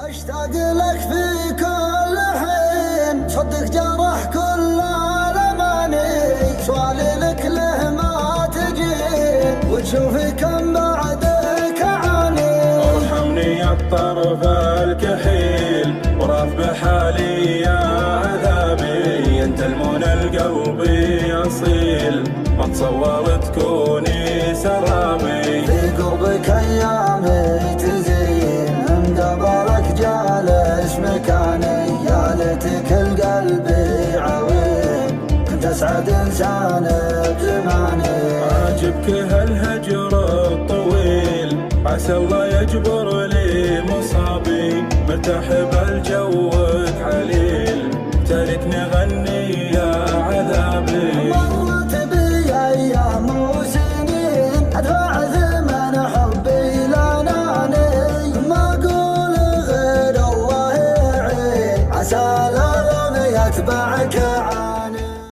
اشتاق لك في كل حين، صدق جرح كل الاماني، سؤالي لك له ما تجي وتشوفي كم بعدك اعاني. ارحمني يا الطرف الكحيل وراف بحالي يا عذابي، انت المنى القلب اصيل ما تصور تكوني سرابي. في قربك ايامي تزين، مقابلك جالس مكاني، يا ليتك القلب عوين، كنت اسعد انسان بزماني. عاجبك هالهجر الطويل، عسى الله يجبر لي مصابي، مرتاح بالجوك عليل، تاركني غني يا عذابي. مرت بي ايام وسنين، ادفع ثمن حبي لاناني، ما اقول غير الله يعين، عسى الالم يتبعك